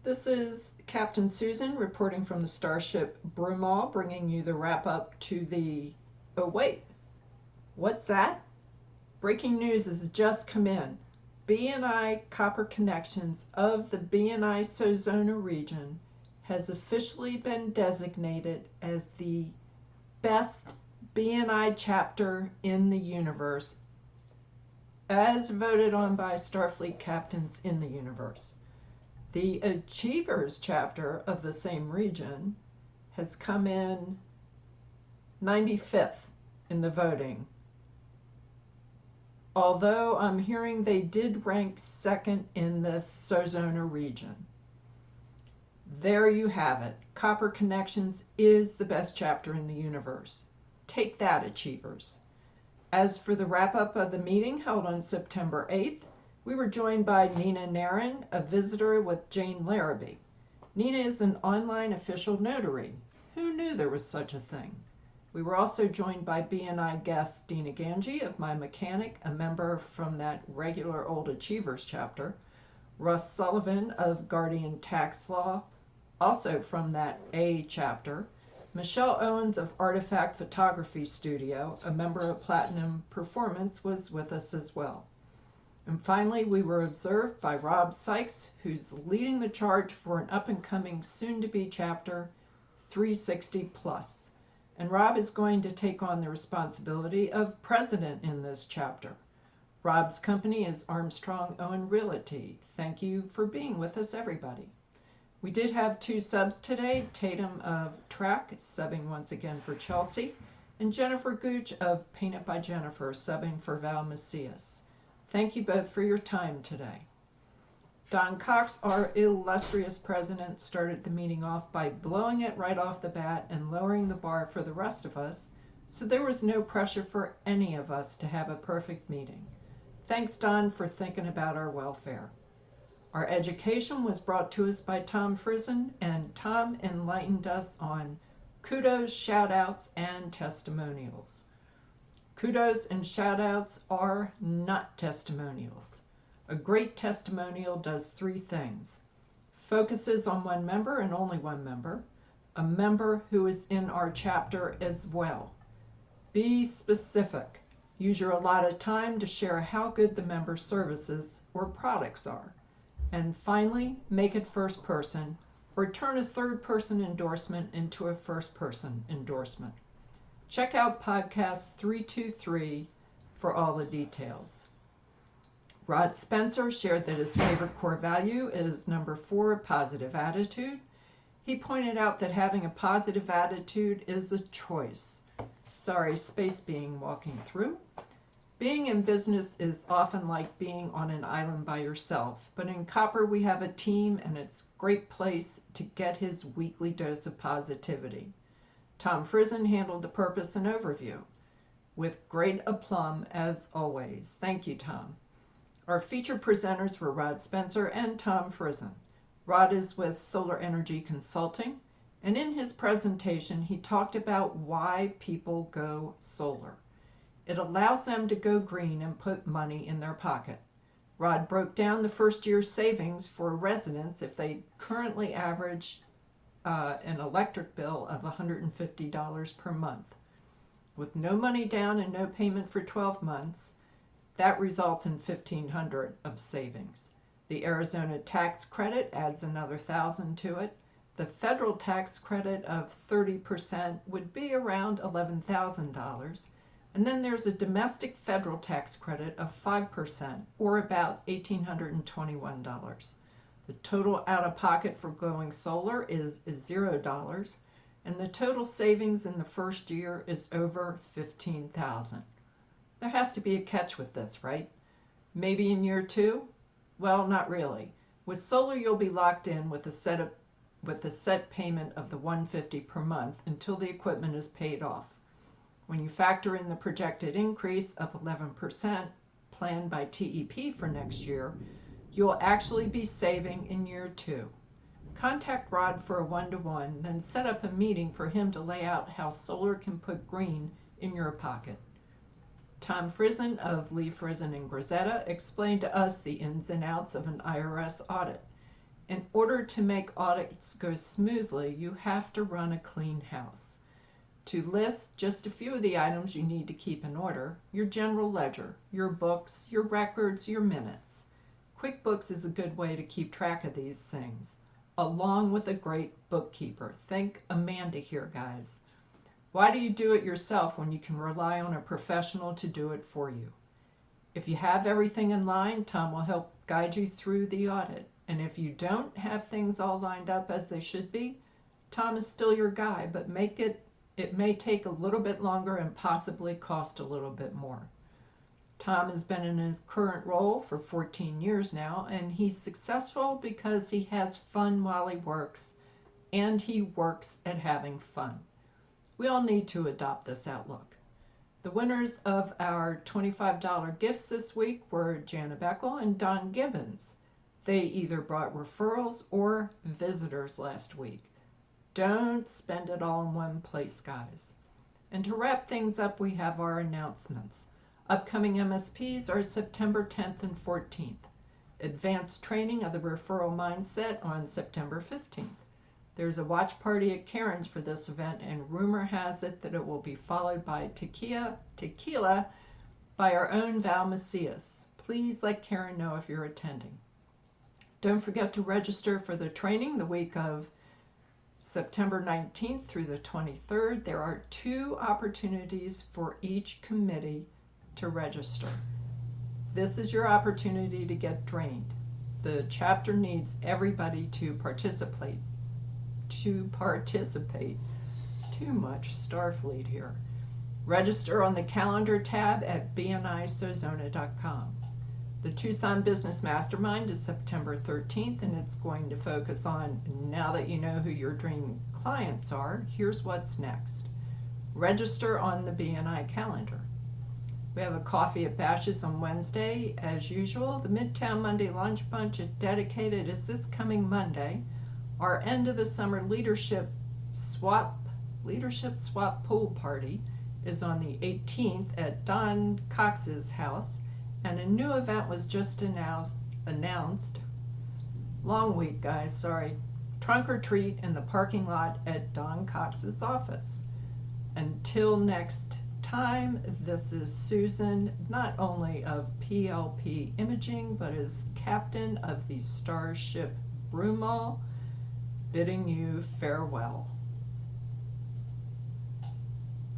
This is Captain Susan reporting from the Starship Broomall, bringing you the wrap-up to the... Oh, wait. What's that? Breaking news has just come in. BNI Copper Connections of the BNI Sozona region has officially been designated as the best BNI chapter in the universe, as voted on by Starfleet captains in the universe. The Achievers chapter of the same region has come in 95th in the voting. Although I'm hearing they did rank second in the Sozona region. There you have it. Copper Connections is the best chapter in the universe. Take that, Achievers. As for the wrap-up of the meeting held on September 8th, we were joined by Nina Nairn, a visitor with Jane Larrabee. Nina is an online official notary. Who knew there was such a thing? We were also joined by BNI guest Dina Ganji of My Mechanic, a member from that regular Old Achievers chapter, Russ Sullivan of Guardian Tax Law, also from that A chapter, Michelle Owens of Artifact Photography Studio, a member of Platinum Performance, was with us as well. And finally, we were observed by Rob Sykes, who's leading the charge for an up-and-coming, soon-to-be chapter 360 Plus. And Rob is going to take on the responsibility of president in this chapter. Rob's company is Armstrong Owen Realty. Thank you for being with us, everybody. We did have 2 subs today, Tatum of Track, subbing once again for Chelsea, and Jennifer Gooch of Paint It by Jennifer, subbing for Val Macias. Thank you both for your time today. Don Cox, our illustrious president, started the meeting off by blowing it right off the bat and lowering the bar for the rest of us, so there was no pressure for any of us to have a perfect meeting. Thanks, Don, for thinking about our welfare. Our education was brought to us by Tom Frizen, and Tom enlightened us on kudos, shout-outs, and testimonials. Kudos and shout-outs are not testimonials. A great testimonial does 3 things. Focuses on one member and only one member, a member who is in our chapter as well. Be specific. Use your allotted time to share how good the member's services or products are. And finally, make it first person, or turn a third person endorsement into a first person endorsement. Check out podcast 323 for all the details. Rod Spencer shared that his favorite core value is number 4, positive attitude. He pointed out that having a positive attitude is a choice. Sorry, space being walking through. Being in business is often like being on an island by yourself, but in Copper we have a team, and it's a great place to get his weekly dose of positivity. Tom Frizen handled the purpose and overview with great aplomb as always. Thank you, Tom. Our featured presenters were Rod Spencer and Tom Frizen. Rod is with Solar Energy Consulting, and in his presentation he talked about why people go solar. It allows them to go green and put money in their pocket. Rod broke down the first year's savings for residents if they currently average an electric bill of $150 per month. With no money down and no payment for 12 months, that results in $1,500 of savings. The Arizona tax credit adds another $1,000 to it. The federal tax credit of 30% would be around $11,000. And then there's a domestic federal tax credit of 5%, or about $1,821. The total out-of-pocket for going solar is $0, and the total savings in the first year is over $15,000. There has to be a catch with this, right? Maybe in year 2? Well, not really. With solar, you'll be locked in with a set payment of the $150 per month until the equipment is paid off. When you factor in the projected increase of 11% planned by TEP for next year, you'll actually be saving in year 2. Contact Rod for a 1-to-1, then set up a meeting for him to lay out how solar can put green in your pocket. Tom Frizen of Lee Frizen and Grazetta explained to us the ins and outs of an IRS audit. In order to make audits go smoothly, you have to run a clean house. To list just a few of the items you need to keep in order: your general ledger, your books, your records, your minutes. QuickBooks is a good way to keep track of these things, along with a great bookkeeper. Think Amanda here, guys. Why do you do it yourself when you can rely on a professional to do it for you? If you have everything in line, Tom will help guide you through the audit. And if you don't have things all lined up as they should be, Tom is still your guy, but it may take a little bit longer and possibly cost a little bit more. Tom has been in his current role for 14 years now, and he's successful because he has fun while he works, and he works at having fun. We all need to adopt this outlook. The winners of our $25 gifts this week were Jana Beckel and Don Gibbons. They either brought referrals or visitors last week. Don't spend it all in one place, guys. And to wrap things up, we have our announcements. Upcoming MSPs are September 10th and 14th. Advanced training of the referral mindset on September 15th. There's a watch party at Karen's for this event, and rumor has it that it will be followed by tequila by our own Val Macias. Please let Karen know if you're attending. Don't forget to register for the training the week of September 19th through the 23rd. There are 2 opportunities for each committee to register. This is your opportunity to get trained. The chapter needs everybody to participate. Too much Starfleet here. Register on the calendar tab at bnisozona.com. The Tucson Business Mastermind is September 13th, and it's going to focus on, now that you know who your dream clients are, here's what's next. Register on the BNI calendar. We have a coffee at Bash's on Wednesday, as usual. The Midtown Monday Lunch Bunch at Dedicated is this coming Monday. Our end of the summer leadership swap pool party is on the 18th at Don Cox's house. And a new event was just announced. Long week, guys, sorry. Trunk or treat in the parking lot at Don Cox's office. Until next time, this is Susan, not only of PLP Imaging, but as captain of the Starship Broomall, bidding you farewell.